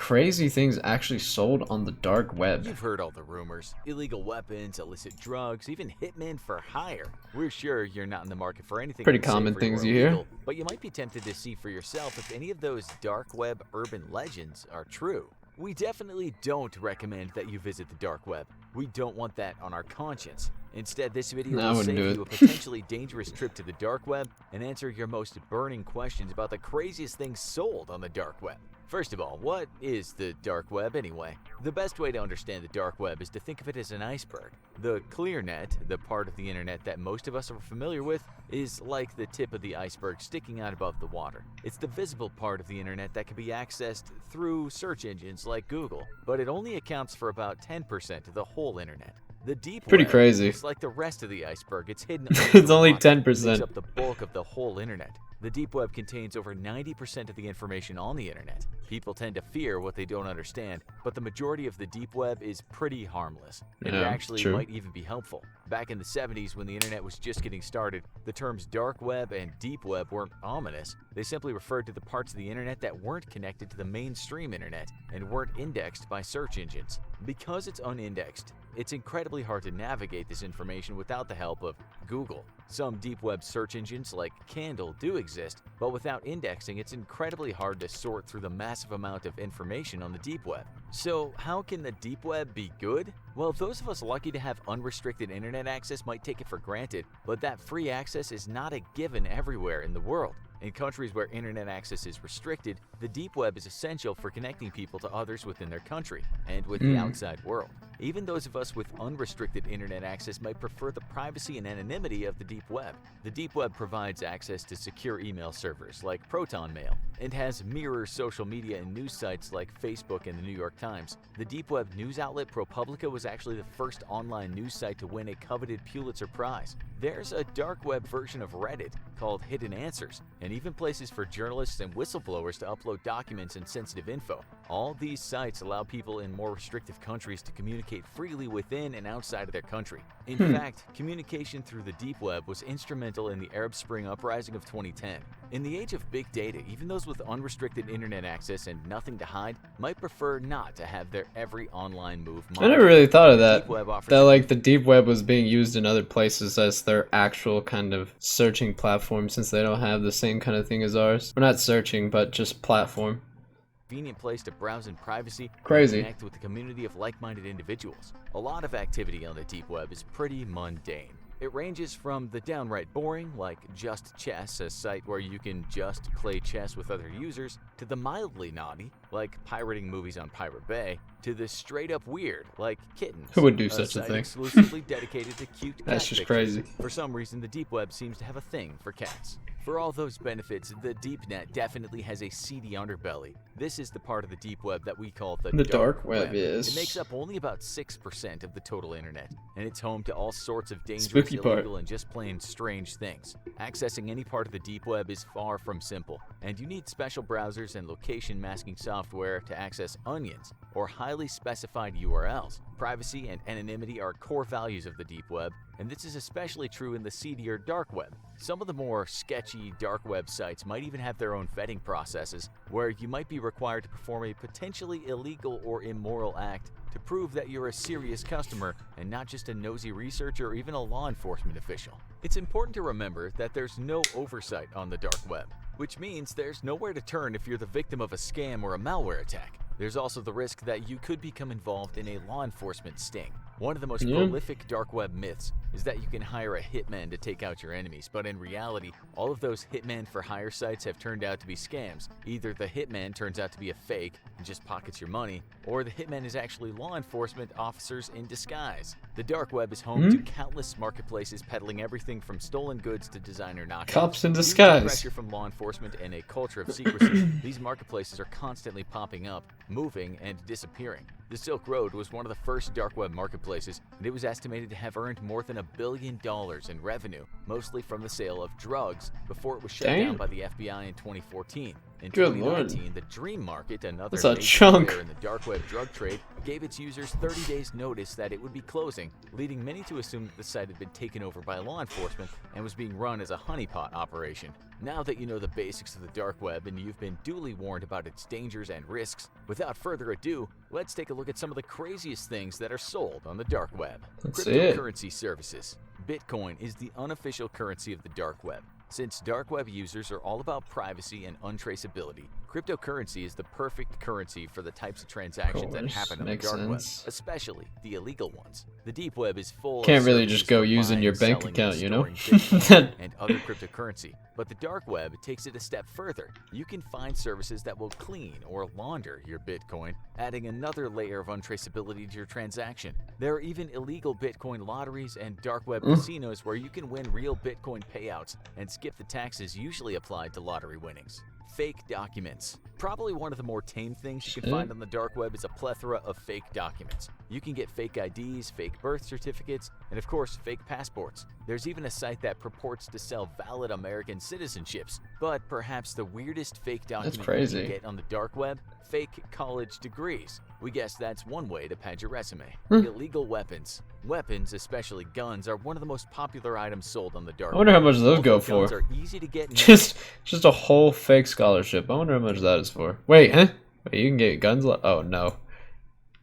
crazy things actually sold on the dark web? You've heard all the rumors. Illegal weapons, illicit drugs, even hitmen for hire. We're sure you're not in the market for anything Pretty common unsavory things or you hear. illegal, but you might be tempted to see for yourself if any of those dark web urban legends are true. We definitely don't recommend that you visit the dark web. We don't want that on our conscience. Instead, this video No, I will wouldn't save do you a it. potentially dangerous trip to the dark web and answer your most burning questions about the craziest things sold on the dark web. First of all, what is the dark web anyway? The best way to understand the dark web is to think of it as an iceberg. The clear net, the part of the internet that most of us are familiar with, is like the tip of the iceberg sticking out above the water. It's the visible part of the internet that can be accessed through search engines like Google, but it only accounts for about 10% of the whole internet. The deep Pretty web crazy. is like the rest of the iceberg. It's hidden It's under the only water. It makes 10%. up the bulk of the whole internet. The deep web contains over 90% of the information on the internet. People tend to fear what they don't understand, but the majority of the deep web is pretty harmless, and it Yeah, actually true. might even be helpful. Back in the 70s, when the internet was just getting started, the terms dark web and deep web weren't ominous. They simply referred to the parts of the internet that weren't connected to the mainstream internet and weren't indexed by search engines. Because it's unindexed, it's incredibly hard to navigate this information without the help of Google. Some deep web search engines like Candle do exist, but without indexing, it's incredibly hard to sort through the massive amount of information on the deep web. So how can the deep web be good? Well, those of us lucky to have unrestricted internet access might take it for granted, but that free access is not a given everywhere in the world. In countries where internet access is restricted, the deep web is essential for connecting people to others within their country and with the outside world. Even those of us with unrestricted internet access might prefer the privacy and anonymity of the deep web. The deep web provides access to secure email servers like Proton Mail and has mirror social media and news sites like Facebook and the New York Times. The deep web news outlet ProPublica was actually the first online news site to win a coveted Pulitzer Prize. There's a dark web version of Reddit called Hidden Answers, and even places for journalists and whistleblowers to upload documents and sensitive info. All these sites allow people in more restrictive countries to communicate freely within and outside of their country. In fact, communication through the deep web was instrumental in the Arab Spring uprising of 2010. In the age of big data, even those with unrestricted internet access and nothing to hide might prefer not to have their every online move I never monitored. really thought of The that. deep web offers That like the deep web was being used in other places as their actual kind of searching platform, since they don't have the same kind of thing as ours. We're not searching, but just platform. convenient place to browse in privacy Crazy. and connect with a community of like-minded individuals. A lot of activity on the deep web is pretty mundane. It ranges from the downright boring, like Just Chess, a site where you can just play chess with other users, to the mildly naughty, like pirating movies on Pirate Bay, to the straight-up weird, like Kittens. Who would do such a site thing? exclusively dedicated to cute cat That's just pictures. crazy. For some reason, the deep web seems to have a thing for cats. For all those benefits, the deep net definitely has a seedy underbelly. This is the part of the deep web that we call the dark web is. It makes up only about 6% of the total internet, and it's home to all sorts of dangerous, Spooky part. illegal, and just plain strange things. Accessing any part of the deep web is far from simple, and you need special browsers and location masking software to access onions or highly specified URLs. Privacy and anonymity are core values of the deep web, and this is especially true in the seedier dark web. Some of the more sketchy dark web sites might even have their own vetting processes, where you might be required to perform a potentially illegal or immoral act to prove that you're a serious customer and not just a nosy researcher or even a law enforcement official. It's important to remember that there's no oversight on the dark web, which means there's nowhere to turn if you're the victim of a scam or a malware attack. There's also the risk that you could become involved in a law enforcement sting. One of the most prolific dark web myths is that you can hire a hitman to take out your enemies, but in reality, all of those hitman for hire sites have turned out to be scams. Either the hitman turns out to be a fake and just pockets your money, or the hitman is actually law enforcement officers in disguise. The dark web is home to countless marketplaces peddling everything from stolen goods to designer knockoffs. Cops in Due to disguise. pressure from law enforcement and a culture of secrecy, these marketplaces are constantly popping up, moving, and disappearing. The Silk Road was one of the first dark web marketplaces, and it was estimated to have earned more than $1 billion in revenue, mostly from the sale of drugs, before it was shut down by the FBI in 2014. In Good 2019, the Dream Market, another That's a major chunk. player in the dark web drug trade, gave its users 30 days notice that it would be closing, leading many to assume that the site had been taken over by law enforcement and was being run as a honeypot operation. Now that you know the basics of the dark web and you've been duly warned about its dangers and risks, without further ado, let's take a look at some of the craziest things that are sold on the dark web. Let's see it. Cryptocurrency services. Bitcoin is the unofficial currency of the dark web. Since dark web users are all about privacy and untraceability, cryptocurrency is the perfect currency for the types of transactions that happen on the dark web, especially the illegal ones. The deep web is full Can't of really services just go for using buying, your bank selling, account, and you know? storing Bitcoin and other cryptocurrency. But the dark web takes it a step further. You can find services that will clean or launder your Bitcoin, adding another layer of untraceability to your transaction. There are even illegal Bitcoin lotteries and dark web casinos where you can win real Bitcoin payouts and skip the taxes usually applied to lottery winnings. Fake documents. Probably one of the more tame things you can find on the dark web is a plethora of fake documents. You can get fake IDs, fake birth certificates, and of course, fake passports. There's even a site that purports to sell valid American citizenships. But perhaps the weirdest fake document you can get on the dark web? Fake college degrees. We guess that's one way to pad your resume. Illegal weapons. Weapons, especially guns, are one of the most popular items sold on the dark web. I wonder how much those go for. Guns are easy to get Just a whole fake scholarship. I wonder how much that is for. Wait, huh? Wait, you can get guns? Oh no.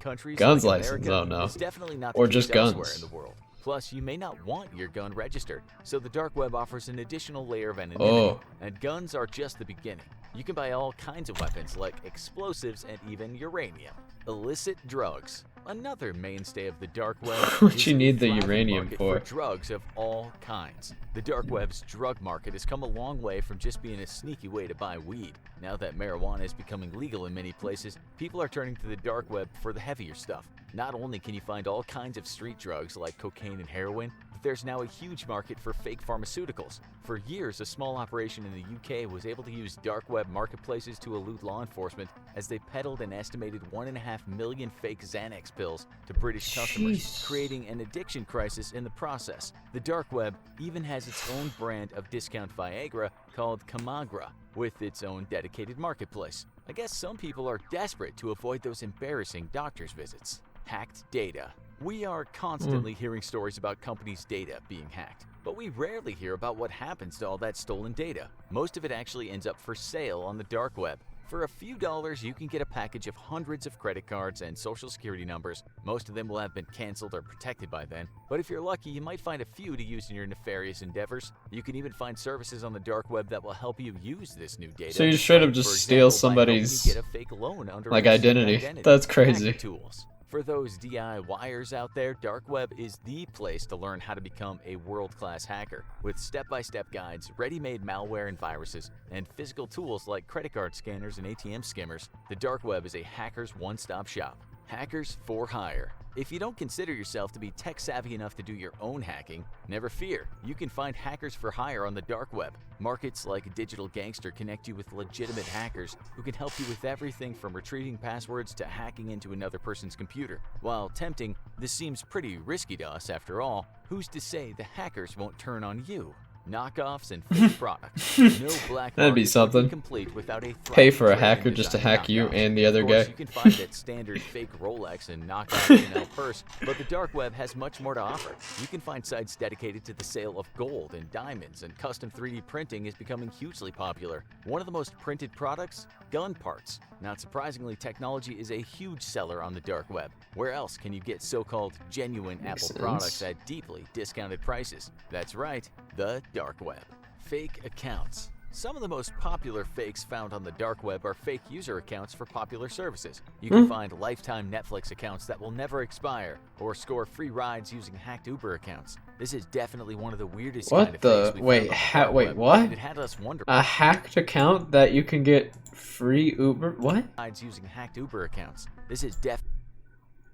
Guns like license? America, Oh no. is definitely not the Or case just elsewhere guns. in the world. Plus, you may not want your gun registered, so the dark web offers an additional layer of anonymity. Oh. And guns are just the beginning. You can buy all kinds of weapons like explosives and even uranium. Illicit drugs. Another mainstay of the dark web. What you need the thriving uranium market for? drugs of all kinds. The dark web's drug market has come a long way from just being a sneaky way to buy weed. Now that marijuana is becoming legal in many places, people are turning to the dark web for the heavier stuff. Not only can you find all kinds of street drugs like cocaine and heroin, but there's now a huge market for fake pharmaceuticals. For years, a small operation in the UK was able to use dark web marketplaces to elude law enforcement as they peddled an estimated 1.5 million fake Xanax pills to British customers, creating an addiction crisis in the process. The dark web even has its own brand of discount Viagra called Camagra, with its own dedicated marketplace. I guess some people are desperate to avoid those embarrassing doctor's visits. Hacked data. We are constantly hearing stories about companies' data being hacked, but we rarely hear about what happens to all that stolen data. Most of it actually ends up for sale on the dark web. For a few dollars, you can get a package of hundreds of credit cards and social security numbers. Most of them will have been canceled or protected by then, but if you're lucky, you might find a few to use in your nefarious endeavors. You can even find services on the dark web that will help you use this new data. So you straight up like, just for steal example, by helping you somebody's get a fake loan under like a identity. identity. That's crazy. Hacker tools. For those DIYers out there, dark web is the place to learn how to become a world-class hacker. With step-by-step guides, ready-made malware and viruses, and physical tools like credit card scanners and ATM skimmers, the dark web is a hacker's one-stop shop. Hackers for hire. If you don't consider yourself to be tech-savvy enough to do your own hacking, never fear. You can find hackers for hire on the dark web. Markets like Digital Gangster connect you with legitimate hackers who can help you with everything from retrieving passwords to hacking into another person's computer. While tempting, this seems pretty risky to us after all. Who's to say the hackers won't turn on you? Knockoffs and fake products. No black That'd be market something. would be complete without a Pay for a thriving hacker trade in just to design hack you knockoffs. and the other Of course, guy. you can find that standard fake Rolex and knockoff Chanel purse, but the dark web has much more to offer. You can find sites dedicated to the sale of gold and diamonds, and custom 3D printing is becoming hugely popular. One of the most printed products? Gun parts. Not surprisingly, technology is a huge seller on the dark web. Where else can you get so-called genuine Apple products at deeply discounted prices? That's right, the dark web. Fake accounts. Some of the most popular fakes found on the dark web are fake user accounts for popular services. You can find lifetime Netflix accounts that will never expire, or score free rides using hacked Uber accounts. This is definitely one of the weirdest kind of fakes we Wait, found on the dark wait, web, what? and it had us wondering. A hacked account that you can get free Uber? What? Rides using hacked Uber accounts. This is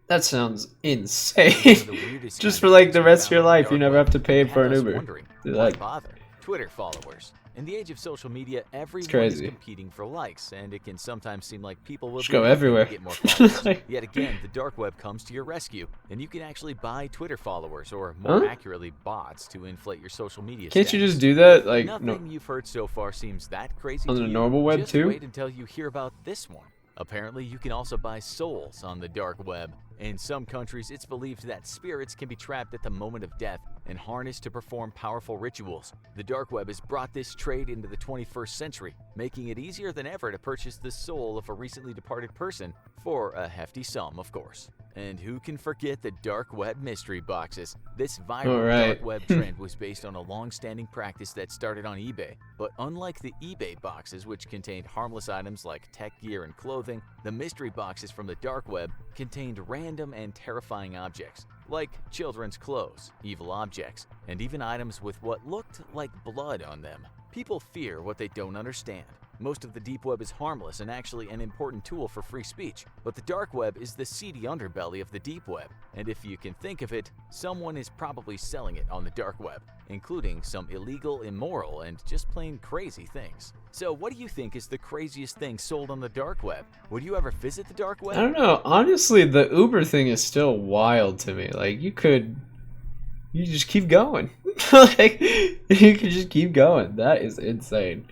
That sounds insane. one of the weirdest Just kind for of like fakes the we rest of found your on the life, dark you never web, have to pay and it for had an us Uber. wondering, Dude, why like- bother? Twitter followers. In the age of social media, everyone is crazy. competing for likes, and it can sometimes seem like people will Just do go anything everywhere. to get more followers. Like- Yet again, the dark web comes to your rescue, and you can actually buy Twitter followers, or more Huh? accurately, bots, to inflate your social media Can't you status. just do that? Like, Nothing no, you've heard so far seems that crazy on to the you. normal web Just too? wait until you hear about this one. Apparently, you can also buy souls on the dark web. In some countries, it's believed that spirits can be trapped at the moment of death and harnessed to perform powerful rituals. The dark web has brought this trade into the 21st century, making it easier than ever to purchase the soul of a recently departed person for a hefty sum, of course. And who can forget the dark web mystery boxes? This viral Alright. dark web trend was based on a long-standing practice that started on eBay. But unlike the eBay boxes, which contained harmless items like tech gear and clothing, the mystery boxes from the dark web contained random and terrifying objects, like children's clothes, evil objects, and even items with what looked like blood on them. People fear what they don't understand. Most of the deep web is harmless and actually an important tool for free speech, but the dark web is the seedy underbelly of the deep web, and if you can think of it, someone is probably selling it on the dark web, including some illegal, immoral, and just plain crazy things. So what do you think is the craziest thing sold on the dark web? Would you ever visit the dark web? I don't know. Honestly, the Uber thing is still wild to me. Like, you just keep going. Like, you could just keep going. That is insane.